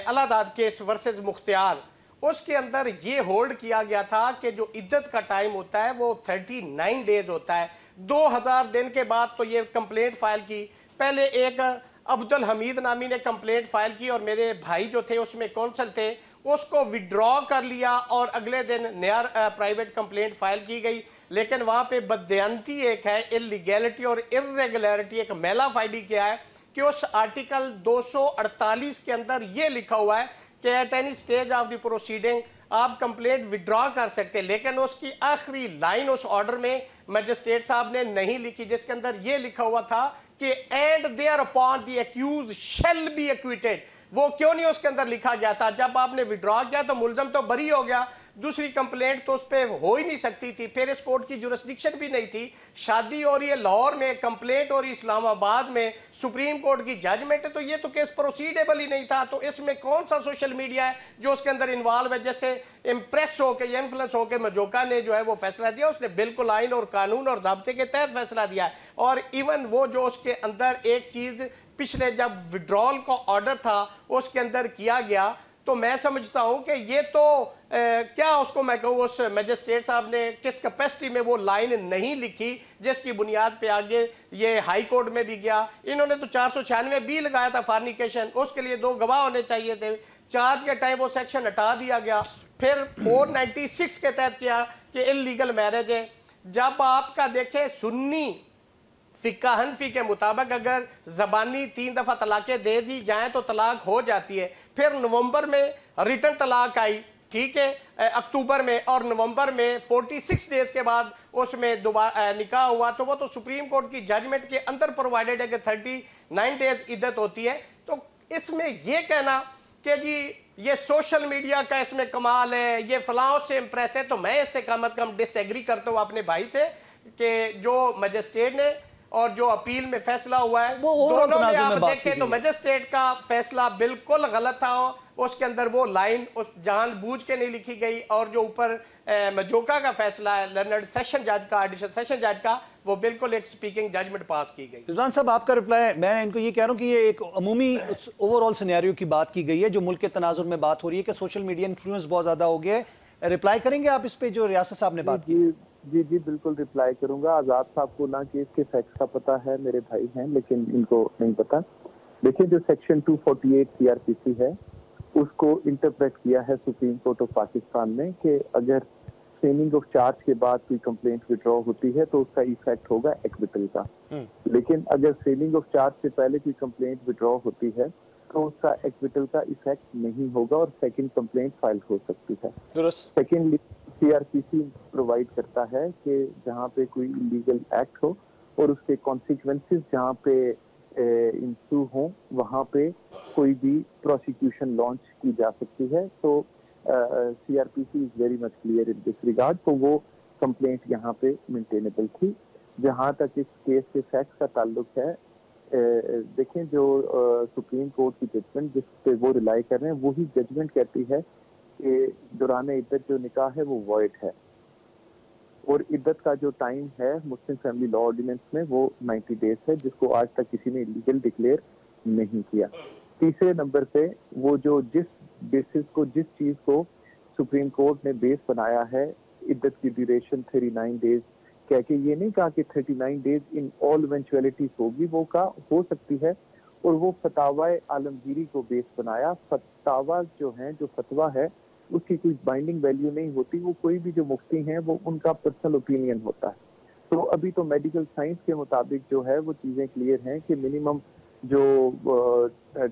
الہداد کیس ورسز مختار. اس کے اندر یہ ہولڈ کیا گیا تھا کہ جو عدت کا ٹائم ہوتا ہے وہ 39 ڈیز ہوتا ہے. 2000 دن کے بعد تو یہ کمپلینٹ فائل کی. پہلے ایک عبدالحمید نامی نے کمپلینٹ فائل کی اور میرے بھائی جو تھے اس میں کونسل تھے، اس کو وڈرا کر لیا اور اگلے دن نیا پرائیویٹ کمپلینٹ فائل کی گئی. لیکن وہاں پہ بددیانتی ایک ہے، اللیگیلٹی اور ارریگولیرٹی ایک میلا فائلی کیا ہے کہ اس آرٹیکل 248 کے اندر یہ لکھا ہوا ہے کہ at any stage of the proceeding آپ کمپلینٹ وڈرا کر سکتے، لیکن اس کی آخری لائن اس آرڈر میں مجسٹریٹ صاحب نے نہیں لکھی، جس کے اندر یہ لکھا ہوا تھا کہ and thereupon the accused shall be acquitted. وہ کیوں نہیں اس کے اندر لکھا گیا تھا؟ جب آپ نے وڈرا کیا تو ملزم تو بری ہو گیا، دوسری کمپلینٹ تو اس پہ ہو ہی نہیں سکتی تھی، پھر اس کورٹ کی جورسڈکشن بھی نہیں تھی. شادی ہو رہی ہے لاہور میں، کمپلینٹ ہو رہی اسلام آباد میں، سپریم کورٹ کی ججمنٹ ہے، تو یہ تو کیس پروسیڈیبل ہی نہیں تھا. تو اس میں کون سا سوشل میڈیا ہے جو اس کے اندر انوالو ہے؟ جیسے امپریس ہو کے یا انفلنس ہو کے مجوکا نے جو ہے وہ فیصلہ دیا، اس نے بالکل آئین اور قانون اور ضابطے کے تحت فیصلہ دیا ہے. اور ایون وہ جو اس کے اندر ایک چیز پچھلے جب وڈرال کا آرڈر تھا اس کے اندر کیا گیا، تو میں سمجھتا ہوں کہ یہ تو کیا اس کو میں کہوں، اس میجسٹریٹ صاحب نے کس کیپیسٹی میں وہ لائن نہیں لکھی جس کی بنیاد پہ آگے یہ ہائی کورٹ میں بھی گیا. انہوں نے تو 496 بھی لگایا تھا فارنیکیشن، اس کے لیے 2 گواہ ہونے چاہیے تھے. چارج کے ٹائم وہ سیکشن ہٹا دیا گیا. پھر 496 کے تحت کیا کہ انلیگل میرج ہے. جب آپ کا دیکھیں سنی فقہ حنفی کے مطابق اگر زبانی 3 دفعہ طلاقیں دے دی جائیں تو طلاق ہو جاتی ہے. پھر نومبر میں ریٹن طلاق آئی، ٹھیک ہے، اکتوبر میں، اور نومبر میں 46 ڈیز کے بعد اس میں نکاح ہوا. تو وہ تو سپریم کورٹ کی ججمنٹ کے اندر پرووائڈڈ ہے کہ 39 ڈیز عدت ہوتی ہے. تو اس میں یہ کہنا کہ جی یہ سوشل میڈیا کا اس میں کمال ہے، یہ فلاں سے امپریس ہے، تو میں اس سے کم از کم ڈس ایگری کرتا ہوں اپنے بھائی سے کہ جو مجسٹریٹ نے اور جو اپیل میں فیصلہ ہوا ہے دونوں میں آپ دیکھیں تو مجسٹریٹ کا فیصلہ بالکل غلط تھا. اس کے اندر وہ لائن اس جان بوجھ کے نہیں لکھی گئی، اور جو اوپر مجوکا کا فیصلہ ہے لرنڈ سیشن جج کا، ایڈیشنل سیشن جج کا، وہ بالکل ایک سپیکنگ ججمنٹ پاس کی گئی. رضوان صاحب آپ کا رپلائی، میں ان کو یہ کہہ رہا ہوں کہ یہ ایک عمومی اوور آل سینیریو کی بات کی گئی ہے جو ملک کے تناظر میں بات ہو رہی ہے کہ سوشل میڈیا انفلوئنس بہت زیادہ ہو گیا ہے. رپلائی کریں گے آپ اس پہ جو ریاست صاحب نے بات کی؟ جی بالکل رپلائی کروں گا. آزاد صاحب کو نہ کیس کے فیکٹس کا پتہ ہے، میرے بھائی ہیں لیکن ان کو نہیں پتہ. دیکھیں جو سیکشن 248 CRPC ہے اس کو انٹرپریٹ کیا ہے سپریم کورٹ آف پاکستان نے کہ اگر فریننگ آف چارج کے بعد کوئی کمپلینٹ وڈرا ہوتی ہے تو اس کا ایفیکٹ ہوگا ایکویٹل کا. لیکن اگر فریننگ آف چارج سے پہلے کوئی کمپلینٹ وڈرا ہوتی ہے تو اس کا ایکویٹل کا ایفیکٹ نہیں ہوگا اور سیکنڈ کمپلینٹ فائل ہو سکتی ہے. سیکنڈلی CRPC پرووائڈ کرتا ہے کہ جہاں پہ کوئی انلیگل ایکٹ ہو اور اس کے کانسیکوینسز جہاں پہ انسو ہوں وہاں پہ کوئی بھی پروسیکیوشن لانچ کی جا سکتی ہے. تو CRPC is very much clear in this regard. تو وہ کمپلینٹ یہاں پہ مینٹینیبل تھی. جہاں تک اس کیس کے فیکٹس کا تعلق ہے، دیکھیں جو سپریم کورٹ کی ججمنٹ جس پہ وہ ریلائی کر رہے ہیں وہی ججمنٹ کہتی ہے کہ دوران عدت جو نکاح ہے وہ وائڈ ہے، اور عدت کا جو ٹائم ہے مسلم فیملی لا آرڈیننس میں وہ 90 ڈیز ہے، جس کو آج تک کسی نے لیگل ڈکلیئر نہیں کیا. تیسرے نمبر پہ وہ جو جس بیسس کو جس چیز کو سپریم کورٹ نے بیس بنایا ہے عدت کی ڈیوریشن 39 ڈیز کہہ کے، یہ نہیں کہا کہ 39 ڈیز ان آل ایونچویلٹیز ہوگی، وہ کہا ہو سکتی ہے، اور وہ فتاوی عالمگیری کو بیس بنایا. فتاوی جو ہیں، جو فتویٰ ہے اس کی کوئی بائنڈنگ ویلیو نہیں ہوتی، وہ کوئی بھی جو مفتی ہیں وہ ان کا پرسنل اوپینین ہوتا ہے. تو ابھی تو میڈیکل سائنس کے مطابق جو ہے وہ چیزیں کلیئر ہیں کہ منیمم جو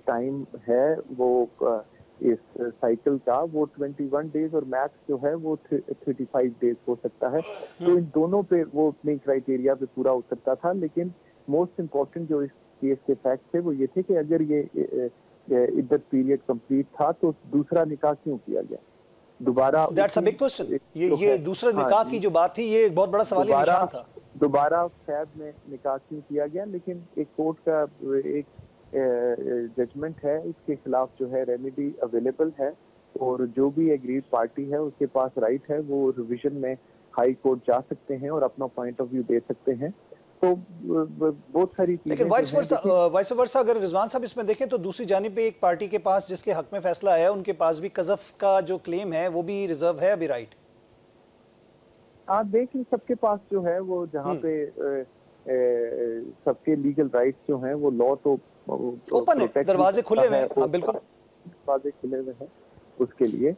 ٹائم ہے وہ اس سائیکل کا وہ 21 ڈیز اور میکس جو ہے وہ 35 ڈیز ہو سکتا ہے. تو ان دونوں پہ وہ اپنی کرائیٹیریا پہ پورا اترتا تھا. لیکن موسٹ امپورٹنٹ جو اس کیس کے فیکٹ تھے وہ یہ تھے کہ اگر یہ عدت پیریڈ کمپلیٹ تھا تو دوسرا نکاح کیوں کیا گیا دوبارہ؟ That's a big question. یہ دوسرا نکاح کی جو بات تھی یہ ایک بہت بڑا سوالیہ نشان تھا. دوبارہ فیب میں نکاح کیوں کیا گیا؟ لیکن ایک کورٹ کا ایک ججمنٹ ہے، اس کے خلاف جو ہے ریمیڈی اویلیبل ہے. اور جو بھی ایگریڈ پارٹی ہے اس کے پاس رائٹ ہے وہ ریویژن میں ہائی کورٹ جا سکتے ہیں اور اپنا پوائنٹ آف ویو دے سکتے ہیں. تو بہت ساری چیزیں لیکن وائس ورسا اگر رضوان صاحب اس میں دیکھیں تو دوسری جانب پہ ایک پارٹی کے پاس جس کے حق میں فیصلہ ہے ان کے پاس بھی قذف کا جو کلیم ہے وہ بھی ریزرو ہے ابھی رائٹ. آپ دیکھیں سب کے پاس جو ہے وہ جہاں پہ سب کے لیگل رائٹس جو ہیں وہ لا تو اوپن ہے, دروازے کھلے ہوئے ہیں. ہاں بالکل دروازے کھلے ہوئے ہیں اس کے لیے.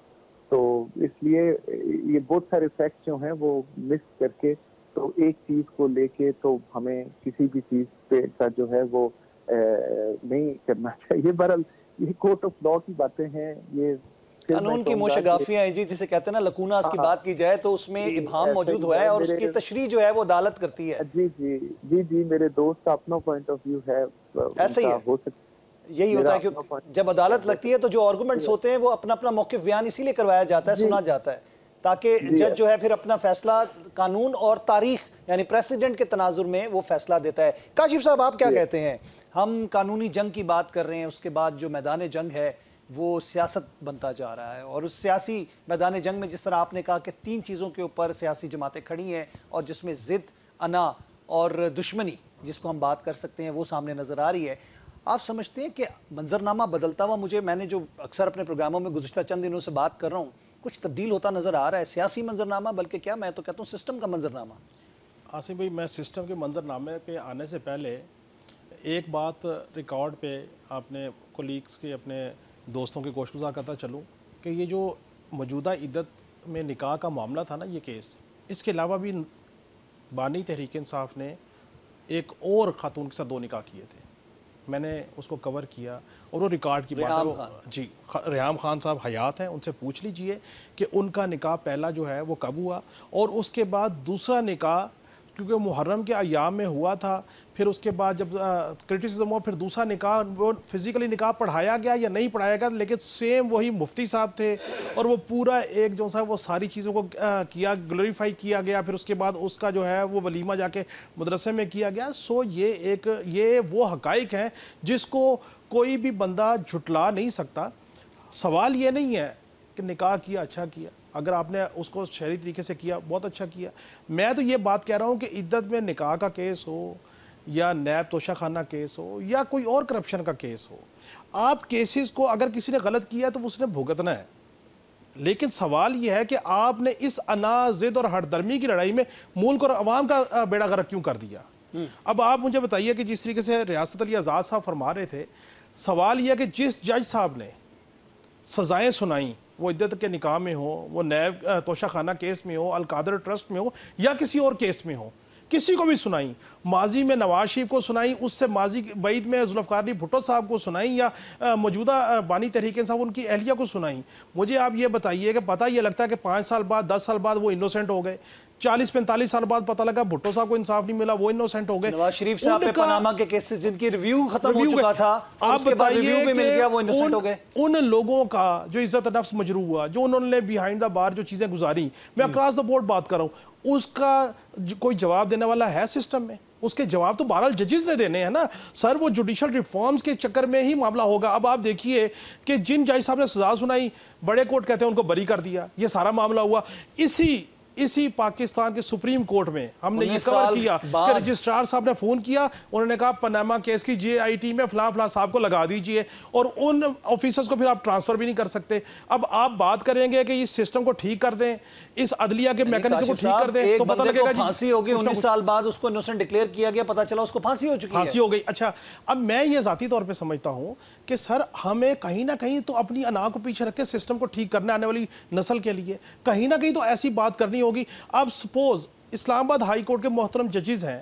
تو اس لیے یہ بہت سارے فیکٹس جو ہیں وہ مس کر کے تو ایک چیز کو لے کے تو ہمیں کسی بھی چیز پہ کا جو ہے وہ نہیں کرنا چاہیے. بہرحال یہ کورٹ آف لا کی باتیں ہیں, یہ قانون کی موشگافیاں ہیں جی, جسے کہتے ہیں نا لکوناس کی بات کی جائے تو اس میں ابہام موجود ہوا ہے اور اس کی تشریح جو ہے وہ عدالت کرتی ہے. جی جی جی جی میرے دوست کا اپنا پوائنٹ آف ویو ہے, ایسا ہی ہے, یہی ہوتا ہے کہ جب عدالت لگتی ہے تو جو آرگومنٹس ہوتے ہیں وہ اپنا اپنا موقف بیان اسی لیے کروایا جاتا ہے, سنا جاتا ہے تاکہ جج جو ہے پھر اپنا فیصلہ قانون اور تاریخ یعنی پریسیڈنٹ کے تناظر میں وہ فیصلہ دیتا ہے. کاشف صاحب آپ کیا کہتے ہیں؟ ہم قانونی جنگ کی بات کر رہے ہیں, اس کے بعد جو میدان جنگ ہے وہ سیاست بنتا جا رہا ہے, اور اس سیاسی میدان جنگ میں جس طرح آپ نے کہا کہ 3 چیزوں کے اوپر سیاسی جماعتیں کھڑی ہیں اور جس میں ضد, انا اور دشمنی جس کو ہم بات کر سکتے ہیں وہ سامنے نظر آ رہی ہے. آپ سمجھتے ہیں کہ منظرنامہ بدلتا ہوا, میں نے جو اکثر اپنے پروگراموں میں گزشتہ چند دنوں سے بات کر رہا ہوں, کچھ تبدیل ہوتا نظر آ رہا ہے سیاسی منظرنامہ, بلکہ کیا میں تو کہتا ہوں سسٹم کا منظرنامہ؟ آصف بھائی میں سسٹم کے منظرنامے پہ آنے سے پہلے ایک بات ریکارڈ پہ اپنے کولیگز کے اپنے دوستوں کے گوش گزار کرتا چلوں کہ یہ جو موجودہ عدت میں نکاح کا معاملہ تھا نا, یہ کیس, اس کے علاوہ بھی بانی تحریک انصاف نے ایک اور خاتون کے ساتھ 2 نکاح کیے تھے. میں نے اس کو کور کیا اور وہ ریکارڈ کی بات ہے. جی ریحام خان صاحب حیات ہیں, ان سے پوچھ لیجئے کہ ان کا نکاح پہلا جو ہے وہ کب ہوا اور اس کے بعد دوسرا نکاح کیونکہ محرم کے ایام میں ہوا تھا, پھر اس کے بعد جب کرٹیسزم ہوا پھر دوسرا نکاح وہ فزیکلی نکاح پڑھایا گیا یا نہیں پڑھایا گیا, لیکن سیم وہی مفتی صاحب تھے اور وہ پورا ایک جو سا وہ ساری چیزوں کو کیا, گلوریفائی کیا گیا. پھر اس کے بعد اس کا جو ہے وہ ولیمہ جا کے مدرسے میں کیا گیا. سو یہ وہ حقائق ہیں جس کو کوئی بھی بندہ جھٹلا نہیں سکتا. سوال یہ نہیں ہے کہ نکاح کیا اچھا کیا, اگر آپ نے اس کو شہری طریقے سے کیا بہت اچھا کیا. میں تو یہ بات کہہ رہا ہوں کہ عدت میں نکاح کا کیس ہو یا نیب توشہ خانہ کیس ہو یا کوئی اور کرپشن کا کیس ہو, آپ کیسز کو اگر کسی نے غلط کیا تو اس نے بھگتنا ہے. لیکن سوال یہ ہے کہ آپ نے اس انا, ضد اور ہٹ درمی کی لڑائی میں ملک اور عوام کا بیڑا غرق کیوں کر دیا؟ اب آپ مجھے بتائیے کہ جس طریقے سے ریاست علی آزاد صاحب فرما رہے تھے, سوال یہ ہے کہ جس جج صاحب نے سزائیں سنائیں, وہ عدت کے نکاح میں ہو, وہ نیب توشہ خانہ کیس میں ہو, القادر ٹرسٹ میں ہو یا کسی اور کیس میں ہو, کسی کو بھی سنائیں, ماضی میں نواز شریف کو سنائیں, اس سے ماضی بعید میں ذوالفقار علی بھٹو صاحب کو سنائیں یا موجودہ بانی تحریک انصاف ان کی اہلیہ کو سنائیں, مجھے آپ یہ بتائیے کہ پتہ یہ لگتا ہے کہ 5 سال بعد 10 سال بعد وہ انوسنٹ ہو گئے, 40-45 سال بعد پتہ لگا بھٹو صاحب کو انصاف نہیں ملا, وہ انوسنٹ ہو گئے. نواز شریف صاحب پہ پاناما کے کیسز جن کی ریویو ختم ہو چکا تھا اور اس کے بعد ریویو بھی مل گیا, وہ انوسنٹ ہو گئے. ان لوگوں کا جو عزت نفس مجروح ہوا, جو انہوں نے بیہائنڈ دا بار جو چیزیں گزاری, میں اکراس دا بورڈ بات کر رہا ہوں, اس کا کوئی جواب دینے والا ہے سسٹم میں؟ اس کے جواب تو بہرحال ججز نے دینے ہیں نا سر, وہ جوڈیشل ریفارمز کے چکر میں ہی معاملہ ہوگا. اب آپ دیکھیے کہ جن جج صاحب نے سزا سنائی, بڑے کورٹ کہتے ہیں ان کو بری کر دیا, یہ سارا معاملہ ہوا. اسی پاکستان کے سپریم کورٹ میں ہم نے یہ کور کیا کہ رجسٹرار صاحب نے فون کیا, انہوں نے کہا پاناما کیس کی JIT میں فلاں فلاں صاحب کو لگا دیجئے, اور ان آفیسرز کو پھر آپ ٹرانسفر بھی نہیں کر سکتے. اب آپ بات کریں گے کہ اس سسٹم کو ٹھیک کر دیں, اس عدلیہ کے میکنزم کو ٹھیک کر دیں, تو پتہ لگے گا پھانسی ہوگی. 19 سال بعد اس کو انوسنٹ ڈکلیئر کیا گیا, پتہ چلا اس کو پھانسی ہو چکی ہے. پھانسی ہو گئی. اچھا, اب میں یہ ذاتی طور پہ سمجھتا ہوں کہ سر ہمیں کہیں نہ کہیں تو اپنی انا کو پیچھے رکھ کے سسٹم کو ٹھیک کرنے آنے والی نسل کے لیے کہیں نہ کہیں تو ایسی بات کرنی ہوگی. اب سپوز اسلام آباد ہائی کورٹ کے محترم ججز ہیں,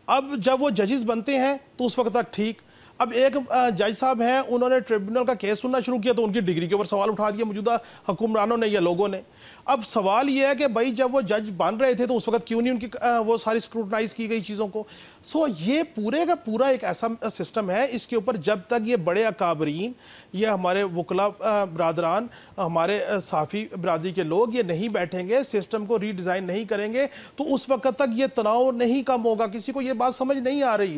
اب جب وہ ججز بنتے ہیں تو اس وقت تک ٹھیک. اب ایک جج صاحب ہیں, انہوں نے ٹریبیونل کا کیس سننا شروع کیا تو ان کی ڈگری کے اوپر سوال اٹھا دیا موجودہ حکمرانوں نے یا لوگوں نے. اب سوال یہ ہے کہ بھائی جب وہ جج بن رہے تھے تو اس وقت کیوں نہیں ان کی وہ ساری اسکروٹنائز کی گئی چیزوں کو. سو یہ پورے کا پورا ایک ایسا سسٹم ہے, اس کے اوپر جب تک یہ بڑے اکابرین, یہ ہمارے وکلا برادران, ہمارے صحافی برادری کے لوگ یہ نہیں بیٹھیں گے, سسٹم کو ری ڈیزائن نہیں کریں گے, تو اس وقت تک یہ تناؤ نہیں کم ہوگا. کسی کو یہ بات سمجھ نہیں آ رہی.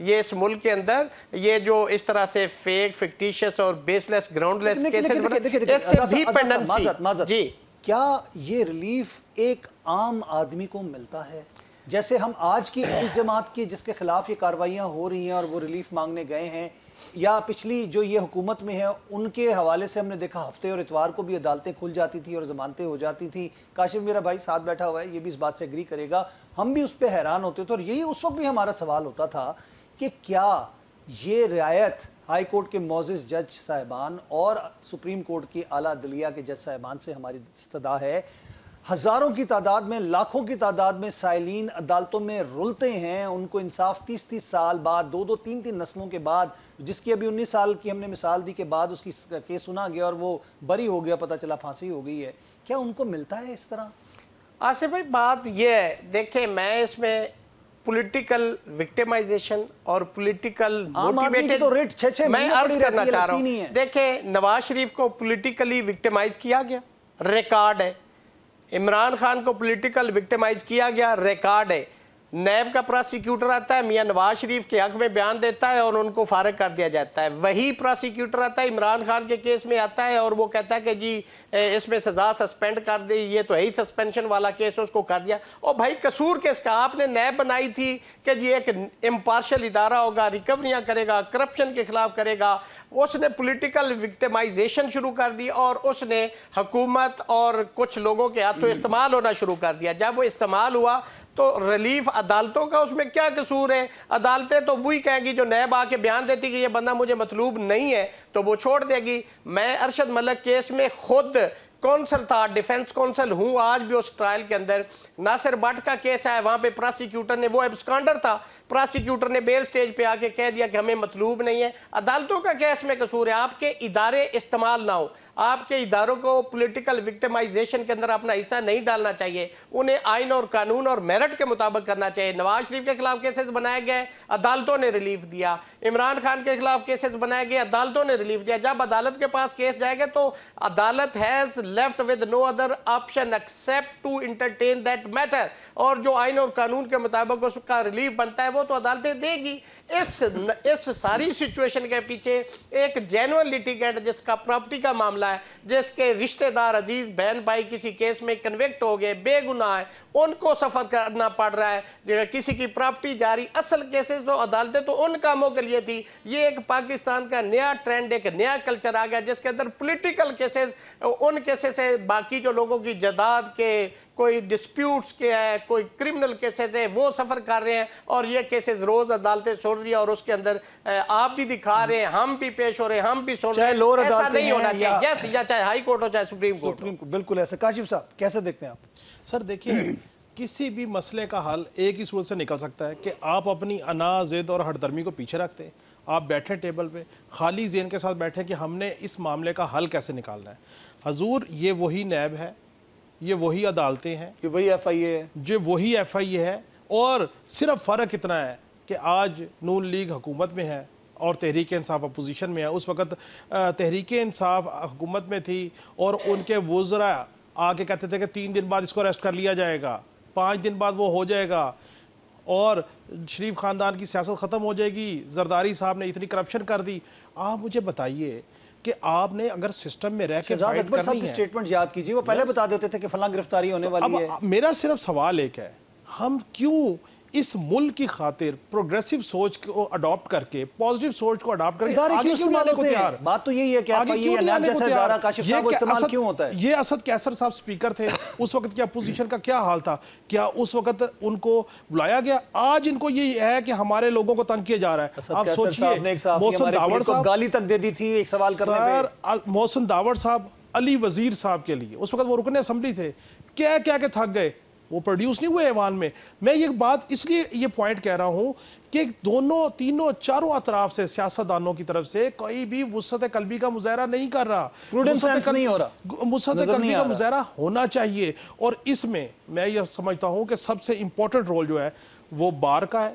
یہ اس ملک کے اندر یہ جو اس طرح سے فیک فکٹیشس اور بیس لیس گراؤنڈ لیس کیسز اس سے بھی پینڈنسی جی کیا یہ ریلیف ایک عام آدمی کو ملتا ہے؟ جیسے ہم آج کی اس جماعت کی جس کے خلاف یہ کارروائیاں ہو رہی ہیں اور وہ ریلیف مانگنے گئے ہیں، یا پچھلی جو یہ حکومت میں ہے ان کے حوالے سے ہم نے دیکھا ہفتے اور اتوار کو بھی عدالتیں کھل جاتی تھی اور ضمانتیں ہو جاتی تھی. کاشف میرا بھائی ساتھ بیٹھا ہوا ہے، یہ بھی اس بات سے ایگری کرے گا، ہم بھی اس پہ حیران ہوتے تھے. اور یہی اس وقت بھی ہمارا سوال ہوتا تھا کہ کیا یہ رعایت ہائی کورٹ کے معزز جج صاحبان اور سپریم کورٹ کی اعلیٰ عدلیہ کے جج صاحبان سے ہماری استدعا ہے. ہزاروں کی تعداد میں، لاکھوں کی تعداد میں سائلین عدالتوں میں رلتے ہیں، ان کو انصاف 30 سال بعد، 2 3 نسلوں کے بعد، جس کی ابھی 19 سال کی ہم نے مثال دی کے بعد اس کی کیس سنا گیا اور وہ بری ہو گیا، پتہ چلا پھانسی ہو گئی ہے. کیا ان کو ملتا ہے اس طرح؟ آصف بھائی بات یہ ہے، دیکھیں میں اس میں پولیٹیکل وکٹمائزیشن اور پولیٹیکل موٹیویٹڈ میں عرض کرنا چاہ رہا ہوں. دیکھیں نواز شریف کو پولیٹیکلی وکٹمائز کیا گیا، ریکارڈ ہے. عمران خان کو پولیٹیکل وکٹمائز کیا گیا، ریکارڈ ہے. نیب کا پراسیکیوٹر آتا ہے، میاں نواز شریف کے حق میں بیان دیتا ہے اور ان کو فارغ کر دیا جاتا ہے. وہی پراسیکیوٹر آتا ہے عمران خان کے کیس میں آتا ہے اور وہ کہتا ہے کہ جی اس میں سزا سسپینڈ کر دی، یہ تو ہے ہی سسپینشن والا کیس، اس کو کر دیا. اور بھائی قصور کس کا؟ آپ نے نیب بنائی تھی کہ جی ایک امپارشل ادارہ ہوگا، ریکوریاں کرے گا، کرپشن کے خلاف کرے گا. اس نے پولیٹیکل وکٹمائزیشن شروع کر دی اور اس نے حکومت اور کچھ لوگوں کے ہاتھوں استعمال ہونا شروع کر دیا. جب وہ استعمال ہوا تو ریلیف عدالتوں کا اس میں کیا قصور ہے؟ عدالتیں تو وہی کہیں گی جو نیب آ کے بیان دیتی کہ یہ بندہ مجھے مطلوب نہیں ہے تو وہ چھوڑ دے گی. میں ارشد ملک کیس میں خود کونسل تھا، ڈیفنس کونسل ہوں آج بھی اس ٹرائل کے اندر. ناصر بٹ کا کیس ہے، وہاں پہ پراسیکیوٹر نے، وہ ایبسکانڈر تھا، پراسیکیوٹر نے بیل سٹیج پہ آ کے کہہ دیا کہ ہمیں مطلوب نہیں ہے. عدالتوں کا کیس میں قصور ہے؟ آپ کے ادارے استعمال نہ ہو، آپ کے اداروں کو پولیٹیکل وکٹمائزیشن کے اندر اپنا حصہ نہیں ڈالنا چاہیے، انہیں آئین اور قانون اور میرٹ کے مطابق کرنا چاہیے. نواز شریف کے خلاف کیسز بنائے گئے، عدالتوں نے ریلیف دیا. عمران خان کے خلاف کیسز بنائے گئے، عدالتوں نے ریلیف دیا. جب عدالت کے پاس کیس جائے گا تو عدالت has left with no other option except to entertain that matter, اور جو آئین اور قانون کے مطابق اس کا ریلیف بنتا ہے وہ تو عدالتیں دے گی. اس ساری سچویشن کے پیچھے ایک جینوئن لیٹیگینٹ جس کا پراپرٹی کا معاملہ ہے، جس کے رشتہ دار عزیز بہن بھائی کسی کیس میں کنوکٹ ہو گئے، بے گناہ ہیں، ان کو سفر کرنا پڑ رہا ہے، کسی کی پراپرٹی جاری. اصل کیسز تو عدالتیں تو ان کاموں کے لیے تھی. یہ ایک پاکستان کا نیا ٹرینڈ، ایک نیا کلچر آ گیا جس کے اندر پولیٹیکل کیسز، ان کیسز سے باقی جو لوگوں کی جائیداد کے کوئی ڈسپیوٹس کے ہے، کوئی کرمنل کیسز ہے، وہ سفر کر رہے ہیں اور یہ کیسز روز عدالتیں سن رہی ہیں اور اس کے اندر آپ بھی دکھا رہے ہیں، ہم بھی پیش ہو رہے ہیں، ہم بھی سن رہے ہیں. ایسا نہیں ہونا چاہیے، یس، یا چاہے ہائی کورٹ ہو چاہے سپریم کورٹ ہو. بالکل ایسا. کاشف صاحب کیسے دیکھتے ہیں آپ؟ سر دیکھیں کسی بھی مسئلے کا حل ایک ہی صورت سے نکل سکتا ہے کہ آپ اپنی انا، ضد اور ہٹ درمی کو پیچھے رکھتے ہیں، آپ بیٹھے ٹیبل پہ خالی ذہن کے ساتھ بیٹھے کہ ہم نے اس معاملے کا حل کیسے نکالنا ہے. حضور یہ وہی نیب ہے، یہ وہی عدالتیں ہیں، یہ وہی ایف آئی اے ہے، جو وہی ایف آئی اے ہے. اور صرف فرق اتنا ہے کہ آج نون لیگ حکومت میں ہے اور تحریک انصاف اپوزیشن میں ہے. اس وقت تحریک انصاف حکومت میں تھی اور ان کے وزراء آ کے کہتے تھے کہ 3 دن بعد اس کو اریسٹ کر لیا جائے گا، 5 دن بعد وہ ہو جائے گا اور شریف خاندان کی سیاست ختم ہو جائے گی، زرداری صاحب نے اتنی کرپشن کر دی. آپ مجھے بتائیے کہ آپ نے اگر سسٹم میں رہ کے شہزاد فائٹ اکبر صاحب کرنی کی ہے، سٹیٹمنٹ یاد کیجیے، وہ پہلے بتا دیتے تھے کہ فلاں گرفتاری ہونے والی ہے. اب میرا صرف سوال ایک ہے، ہم کیوں اس ملک کی خاطر پروگریسو سوچ کو اڈاپٹ کر کے، پوزیٹیو سوچ کو اڈاپٹ کر کے ادارے آگے کیوں کیوں نہیں استعمال آنے کو ہوتے تیار؟ ہیں؟ بات تو یہی ہے کہ ایف آگے آئی کیوں اے یا نہیں نیب آنے کو جیسا تیار؟ ادارہ کاشف یہ صاحب وہ کہ استعمال کیوں ہوتا ہے؟ یہ اسد کیسر صاحب سپیکر تھے، اس وقت کی اپوزیشن کا کیا حال تھا؟ کیا اس وقت ان کو بلایا گیا؟ آج ان کو یہ ہے کہ ہمارے لوگوں کو تنگ کیا جا رہا ہے. آپ سوچئے محسن داوڑ صاحب گالی تک دے دی تھی ایک سوال کرنے پہ. محسن داوڑ صاحب علی وزیر صاحب کے لیے اس وقت وہ رکن اسمبلی تھے، کیا کہ تھک گئے، وہ پروڈیوس نہیں ہوئے ایوان میں. میں یہ بات اس لیے یہ پوائنٹ کہہ رہا ہوں کہ دونوں تینوں چاروں اطراف سے سیاستدانوں کی طرف سے کوئی بھی وسعت قلبی کا مظاہرہ نہیں کر رہا، نہیں ہو رہا، وسعت قلبی کا مظاہرہ ہونا چاہیے. اور اس میں یہ سمجھتا ہوں کہ سب سے امپورٹنٹ رول جو ہے وہ بار کا ہے،